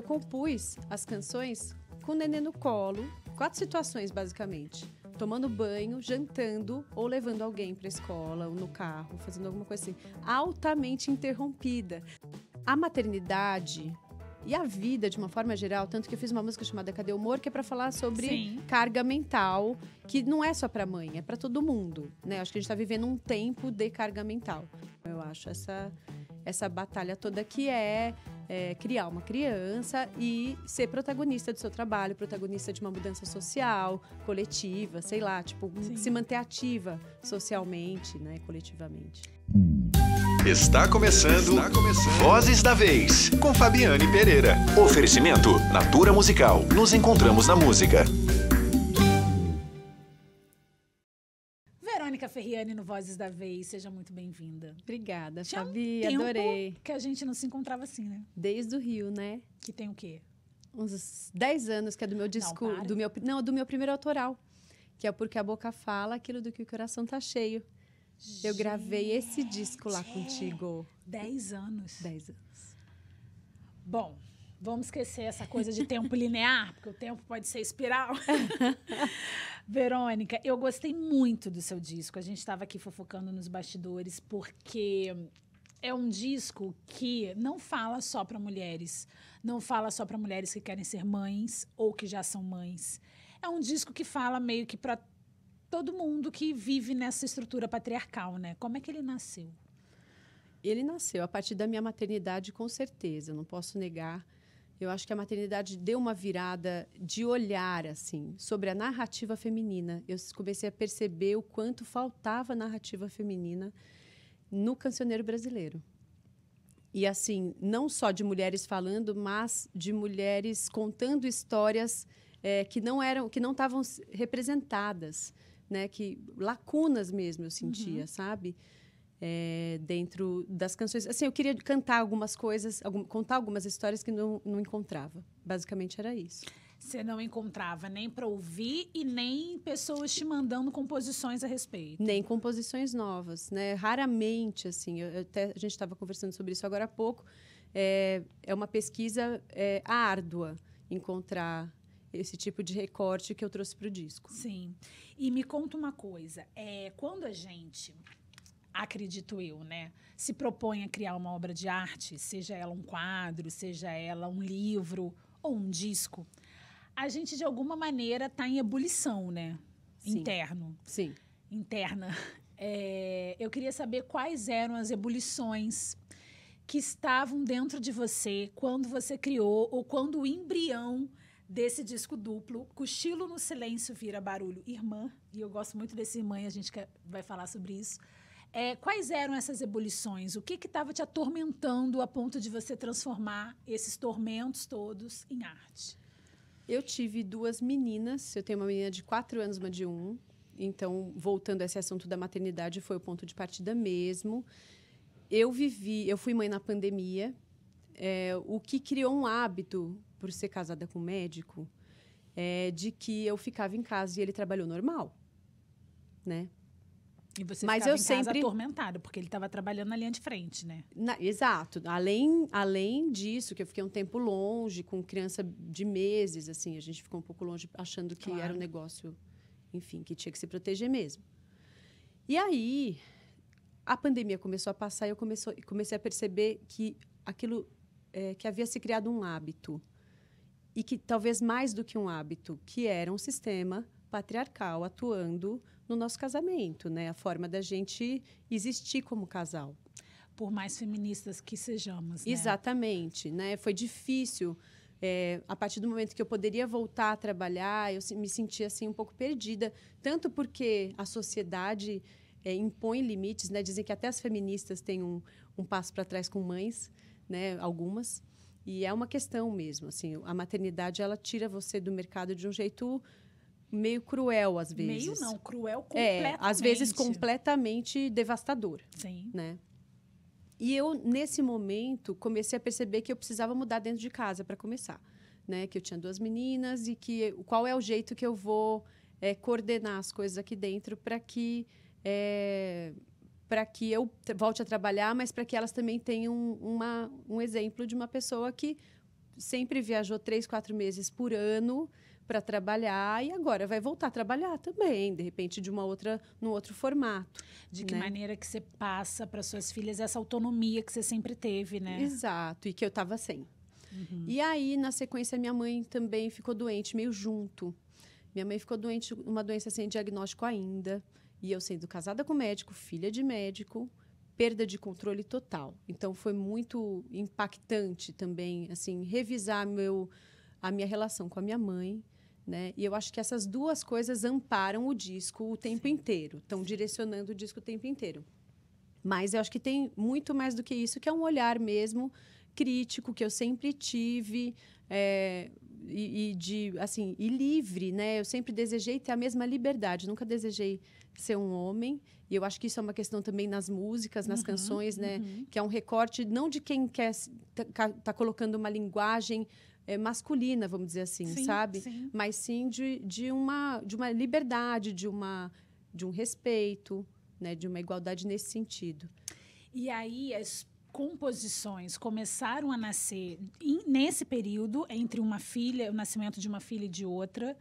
Eu compus as canções com o nenê no colo, 4 situações, basicamente. Tomando banho, jantando ou levando alguém para a escola ou no carro, fazendo alguma coisa assim. Altamente interrompida. A maternidade e a vida, de uma forma geral, tanto que eu fiz uma música chamada Cadê o Humor, que é para falar sobre carga mental, que não é só para mãe, é para todo mundo, né? Acho que a gente está vivendo um tempo de carga mental. Eu acho essa batalha toda que é criar uma criança e ser protagonista do seu trabalho, protagonista de uma mudança social, coletiva, sei lá, tipo, se manter ativa socialmente, né, coletivamente. Está começando Vozes da Vez, com Fabiane Pereira. Oferecimento Natura Musical. Nos encontramos na música. Verônica Ferriani no Vozes da Vez, seja muito bem-vinda. Obrigada, Tinha Fabi, tempo adorei. que a gente não se encontrava assim, né? Desde o Rio, né? Que tem o quê? Uns 10 anos, que é do meu disco, do meu primeiro autoral, que é Porque a Boca Fala, aquilo do que o coração tá cheio. Eu gravei esse disco lá contigo. 10 anos. 10 anos. Bom, vamos esquecer essa coisa de tempo linear, porque o tempo pode ser espiral. Verônica, eu gostei muito do seu disco. A gente estava aqui fofocando nos bastidores, porque é um disco que não fala só para mulheres. Não fala só para mulheres que querem ser mães ou que já são mães. É um disco que fala meio que para todo mundo que vive nessa estrutura patriarcal, né? Como é que ele nasceu? Ele nasceu a partir da minha maternidade, com certeza. Eu não posso negar. Eu acho que a maternidade deu uma virada de olhar, assim, sobre a narrativa feminina. Eu comecei a perceber o quanto faltava narrativa feminina no cancioneiro brasileiro. E, assim, não só de mulheres falando, mas de mulheres contando histórias que não estavam representadas, né? Que lacunas mesmo eu sentia, sabe? Dentro das canções. Assim, eu queria cantar algumas coisas, contar algumas histórias que não encontrava. Basicamente era isso. Você não encontrava nem para ouvir e nem pessoas te mandando composições a respeito? Nem composições novas, né? Raramente, assim. A gente estava conversando sobre isso agora há pouco. É uma pesquisa árdua encontrar esse tipo de recorte que eu trouxe para o disco. Sim. E me conta uma coisa. Quando a gente, acredito eu, né, se propõe a criar uma obra de arte, seja ela um quadro, seja ela um livro ou um disco, a gente, de alguma maneira, está em ebulição, né? Sim. Interna. Eu queria saber quais eram as ebulições que estavam dentro de você quando você criou ou quando o embrião desse disco duplo, Cochilo no Silêncio Vira Barulho, Irmã, e eu gosto muito desse Irmã, e a gente vai falar sobre isso. Quais eram essas ebulições? O que estava te atormentando a ponto de você transformar esses tormentos todos em arte? Eu tive 2 meninas, eu tenho uma menina de 4 anos, uma de 1, então, voltando a esse assunto da maternidade, foi o ponto de partida mesmo. Eu fui mãe na pandemia, o que criou um hábito, por ser casada com um médico, de que eu ficava em casa e ele trabalhou normal, né? E você ficava em casa atormentada, porque ele estava trabalhando na linha de frente, né? Exato. Além disso, que eu fiquei um tempo longe, com criança de meses, assim, a gente ficou um pouco longe, achando que era um negócio, enfim, que tinha que se proteger mesmo. E aí, a pandemia começou a passar e eu comecei a perceber que aquilo, que havia se criado um hábito, e que talvez mais do que um hábito, que era um sistema patriarcal atuando no nosso casamento, né? A forma da gente existir como casal. Por mais feministas que sejamos, né? Exatamente, né? Foi difícil. A partir do momento que eu poderia voltar a trabalhar, eu me sentia assim um pouco perdida, tanto porque a sociedade impõe limites, né? Dizem que até as feministas têm um passo para trás com mães, né? Algumas. E é uma questão mesmo, assim, a maternidade, ela tira você do mercado de um jeito meio cruel, às vezes. Meio não, cruel completamente. Às vezes completamente devastador. Sim. Né? E eu, nesse momento, comecei a perceber que eu precisava mudar dentro de casa, para começar. Né? Que eu tinha 2 meninas e qual é o jeito que eu vou coordenar as coisas aqui dentro para que eu volte a trabalhar, mas para que elas também tenham um exemplo de uma pessoa que sempre viajou 3, 4 meses por ano para trabalhar e agora vai voltar a trabalhar também, de repente num outro formato. De que maneira que você passa para suas filhas essa autonomia que você sempre teve, né? Exato, e que eu estava sem. E aí, na sequência, minha mãe também ficou doente, meio junto. Minha mãe ficou doente, uma doença sem diagnóstico ainda. E eu sendo casada com médico, filha de médico, perda de controle total. Então, foi muito impactante também, assim, revisar a minha relação com a minha mãe, né? E eu acho que essas duas coisas amparam o disco o tempo inteiro. Estão direcionando o disco o tempo inteiro. Mas eu acho que tem muito mais do que isso, que é um olhar mesmo crítico que eu sempre tive e livre, né? Eu sempre desejei ter a mesma liberdade, nunca desejei ser um homem. E eu acho que isso é uma questão também nas músicas, nas canções, né? Que é um recorte não de quem quer tá colocando uma linguagem masculina, vamos dizer assim, sim, sabe? Sim. Mas sim de uma liberdade, de um respeito, né? De uma igualdade nesse sentido. E aí as composições começaram a nascer nesse período entre o nascimento de uma filha e de outra,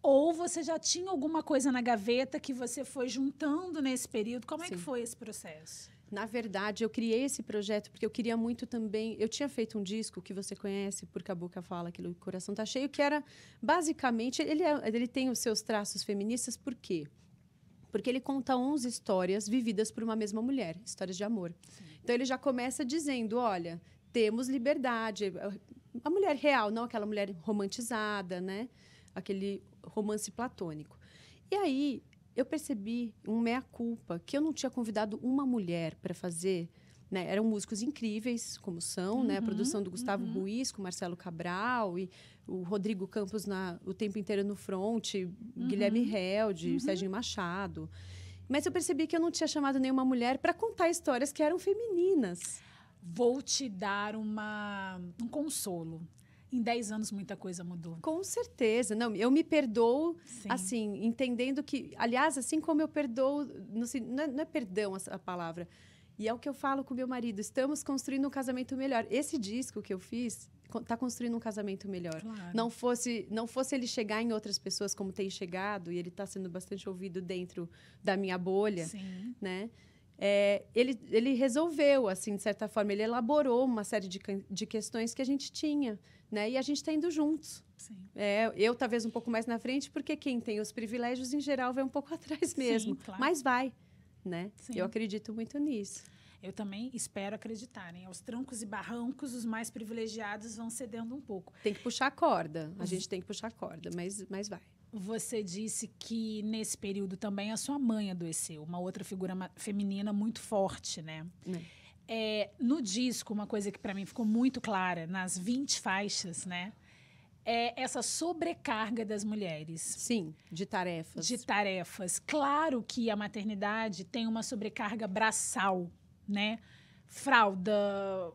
ou você já tinha alguma coisa na gaveta que você foi juntando nesse período? Como é que foi esse processo? Na verdade, eu criei esse projeto porque eu queria muito também... Eu tinha feito um disco que você conhece, Porque a Boca Fala, aquilo que o Coração Tá Cheio, que era, basicamente... Ele tem os seus traços feministas, por quê? Porque ele conta 11 histórias vividas por uma mesma mulher, histórias de amor. Sim. Então, ele já começa dizendo, olha, temos liberdade. A mulher real, não aquela mulher romantizada, né? Aquele romance platônico. E aí, eu percebi um mea-culpa, que eu não tinha convidado uma mulher para fazer... Né? Eram músicos incríveis, como são, né? A produção do Gustavo Ruiz, com Marcelo Cabral, e o Rodrigo Campos o tempo inteiro no front, Guilherme Held, Serginho Machado. Mas eu percebi que eu não tinha chamado nenhuma mulher para contar histórias que eram femininas. Vou te dar um consolo. Em 10 anos, muita coisa mudou. Com certeza. Não, eu me perdoo, assim, entendendo que... Aliás, assim como eu perdoo... Não é perdão a palavra... E é o que eu falo com meu marido, estamos construindo um casamento melhor. Esse disco que eu fiz está construindo um casamento melhor. Claro. Não fosse ele chegar em outras pessoas como tem chegado, e ele está sendo bastante ouvido dentro da minha bolha, né? Ele resolveu, assim, de certa forma, ele elaborou uma série de questões que a gente tinha, né? E a gente está indo juntos. Sim. Eu, talvez, um pouco mais na frente, porque quem tem os privilégios, em geral, vai um pouco atrás mesmo. Sim, claro. Mas vai. Né? Eu acredito muito nisso. Eu também espero acreditar, né? Aos trancos e barrancos, os mais privilegiados vão cedendo um pouco. Tem que puxar a corda. A gente tem que puxar a corda, mas vai. Você disse que, nesse período, também a sua mãe adoeceu. Uma outra figura feminina muito forte, né? No disco, uma coisa que, para mim, ficou muito clara, nas 20 faixas, né? É essa sobrecarga das mulheres. Sim, de tarefas. De tarefas. Claro que a maternidade tem uma sobrecarga braçal, né? Fralda,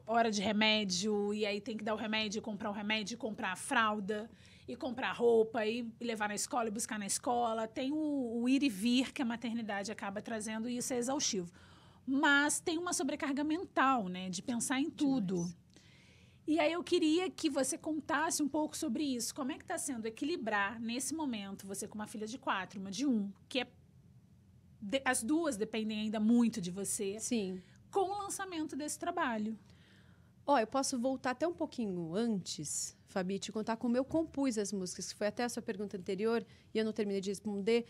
hora de remédio, e aí tem que dar o remédio, comprar o remédio, comprar a fralda, e comprar roupa, e levar na escola, e buscar na escola. Tem o ir e vir que a maternidade acaba trazendo, e isso é exaustivo. Mas tem uma sobrecarga mental, né? De pensar em tudo. Demais. E aí eu queria que você contasse um pouco sobre isso. Como é que está sendo equilibrar, nesse momento, você com uma filha de 4, uma de 1, que as duas dependem ainda muito de você. Sim. Com o lançamento desse trabalho. Eu posso voltar até um pouquinho antes, Fabi, te contar como eu compus as músicas, que foi até a sua pergunta anterior, e eu não terminei de responder.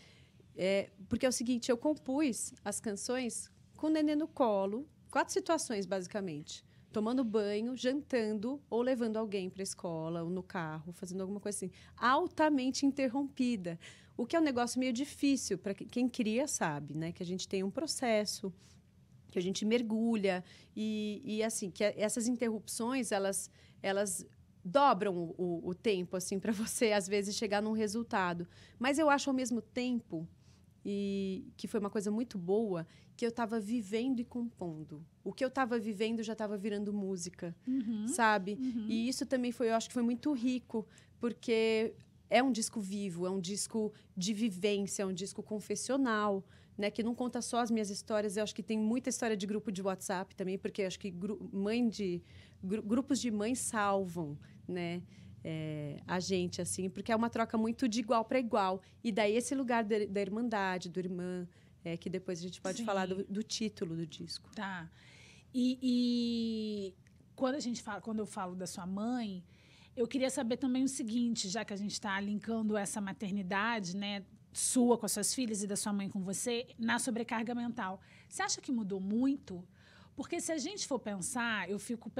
Porque é o seguinte, eu compus as canções com o nenê no colo, 4 situações, basicamente. Tomando banho, jantando ou levando alguém para a escola ou no carro, fazendo alguma coisa assim. Altamente interrompida. O que é um negócio meio difícil, para quem cria sabe, né? Que a gente tem um processo, que a gente mergulha. E assim, que essas interrupções, elas dobram o tempo, assim, para você, às vezes, chegar num resultado. Mas eu acho, ao mesmo tempo, e que foi uma coisa muito boa, que eu estava vivendo e compondo. O que eu estava vivendo já estava virando música, sabe? E isso também eu acho que foi muito rico, porque é um disco vivo, é um disco de vivência, é um disco confessional, né? Que não conta só as minhas histórias. Eu acho que tem muita história de grupo de WhatsApp também, porque eu acho que grupos de mães salvam, né? A gente, assim, porque é uma troca muito de igual para igual. E daí esse lugar da irmandade, do irmã, que depois a gente pode Sim. falar do título do disco. Tá. E quando eu falo da sua mãe, eu queria saber também o seguinte, já que a gente está linkando essa maternidade, né, sua com as suas filhas e da sua mãe com você, na sobrecarga mental. Você acha que mudou muito? Porque se a gente for pensar, eu fico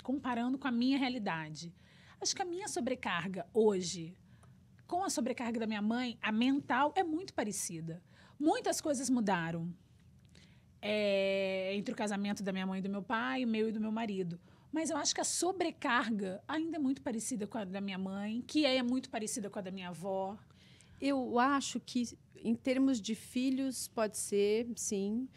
comparando com a minha realidade. Acho que a minha sobrecarga hoje, com a sobrecarga da minha mãe, a mental é muito parecida. Muitas coisas mudaram. Entre o casamento da minha mãe e do meu pai, o meu e do meu marido. Mas eu acho que a sobrecarga ainda é muito parecida com a da minha mãe, que é muito parecida com a da minha avó. Eu acho que, em termos de filhos, pode ser, sim.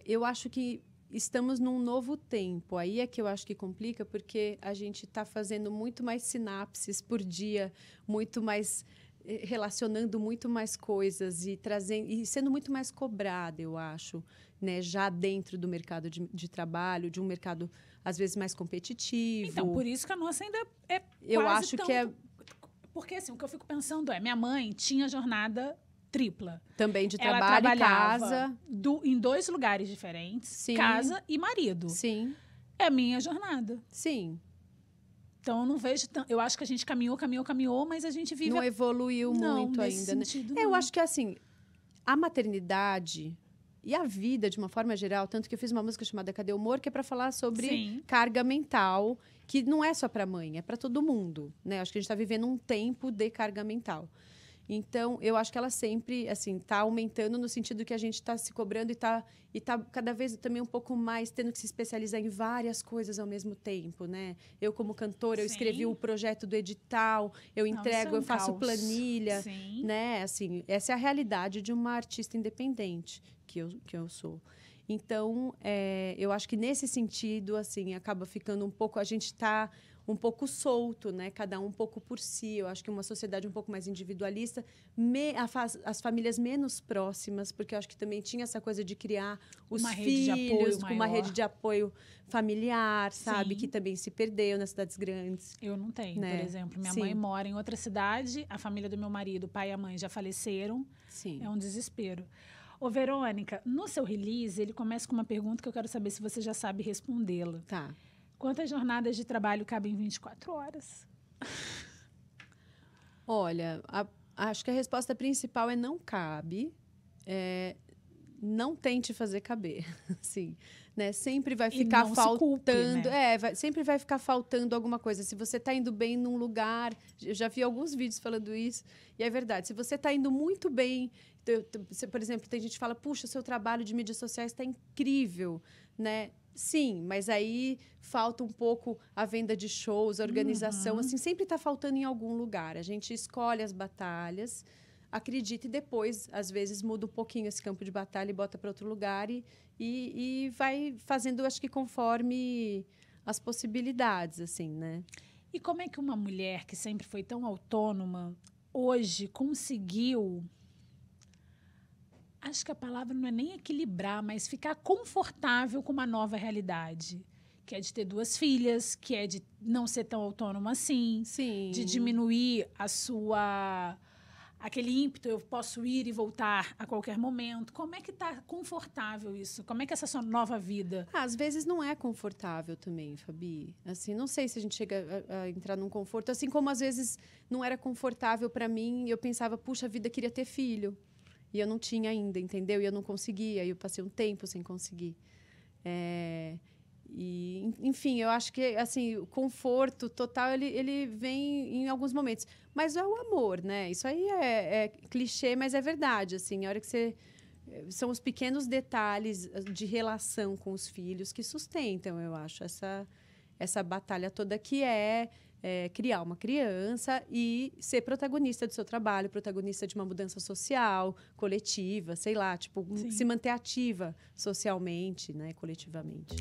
Eu acho que estamos num novo tempo. Aí é que eu acho que complica, porque a gente está fazendo muito mais sinapses por dia, muito mais relacionando muito mais coisas e trazendo e sendo muito mais cobrada, eu acho, né? Já dentro do mercado de trabalho, de um mercado às vezes mais competitivo. Então, por isso que a nossa ainda é eu quase acho tão... que é Porque assim, o que eu fico pensando minha mãe tinha jornada tripla. Também de Ela trabalho e trabalhava casa. em 2 lugares diferentes, Sim. casa e marido. Sim. É a minha jornada. Sim. Então, eu não vejo... Eu acho que a gente caminhou, mas a gente vive... Não evoluiu muito nesse ainda, sentido, né? Eu não. acho que, assim, a maternidade e a vida, de uma forma geral, tanto que eu fiz uma música chamada Cadê o Humor, que é para falar sobre Sim. carga mental, que não é só para mãe, é para todo mundo, né? Acho que a gente está vivendo um tempo de carga mental. Então, eu acho que ela sempre, assim, está aumentando no sentido que a gente está se cobrando e tá cada vez também um pouco mais tendo que se especializar em várias coisas ao mesmo tempo, né? Eu, como cantora, eu Sim. escrevi o projeto do edital, eu entrego, eu faço caos. planilha, Sim. né? Assim, essa é a realidade de uma artista independente que eu sou. Então, eu acho que nesse sentido, assim, acaba ficando um pouco... A gente está um pouco solto, né? Cada um pouco por si. Eu acho que uma sociedade um pouco mais individualista, as famílias menos próximas, porque eu acho que também tinha essa coisa de criar os filhos com uma rede de apoio familiar, sabe? Sim. Que também se perdeu nas cidades grandes. Eu não tenho, né? por exemplo. Minha Sim. mãe mora em outra cidade, a família do meu marido, o pai e a mãe já faleceram. Sim. É um desespero. Ô, Verônica, no seu release, ele começa com uma pergunta que eu quero saber se você já sabe respondê-la. Tá. Quantas jornadas de trabalho cabem em 24 horas? Olha, acho que a resposta principal é não cabe. Não tente fazer caber. Assim, né? Sempre vai ficar faltando. Culpe, né? Sempre vai ficar faltando alguma coisa. Se você está indo bem num lugar, eu já vi alguns vídeos falando isso, e é verdade. Se você está indo muito bem, por exemplo, tem gente que fala, puxa, seu trabalho de mídias sociais está incrível, né? Sim, mas aí falta um pouco a venda de shows, a organização, assim, sempre está faltando em algum lugar. A gente escolhe as batalhas, acredita, e depois, às vezes, muda um pouquinho esse campo de batalha e bota para outro lugar e vai fazendo, acho que conforme as possibilidades, assim, né? E como é que uma mulher que sempre foi tão autônoma, hoje conseguiu... Acho que a palavra não é nem equilibrar, mas ficar confortável com uma nova realidade. Que é de ter 2 filhas, que é de não ser tão autônoma assim. Sim. De diminuir aquele ímpeto, eu posso ir e voltar a qualquer momento. Como é que está confortável isso? Como é que é essa sua nova vida? Às vezes não é confortável também, Fabi. Assim, não sei se a gente chega a entrar num conforto. Assim como às vezes não era confortável para mim, eu pensava, puxa, a vida, queria ter filho. E eu não tinha ainda, entendeu? E eu não conseguia. E eu passei um tempo sem conseguir. Enfim, eu acho que assim, o conforto total, ele vem em alguns momentos. Mas é o amor, né? Isso aí é clichê, mas é verdade. Assim, a hora que você... São os pequenos detalhes de relação com os filhos que sustentam, eu acho, essa batalha toda que criar uma criança e ser protagonista do seu trabalho, protagonista de uma mudança social, coletiva, sei lá, tipo, se manter ativa socialmente, né, coletivamente.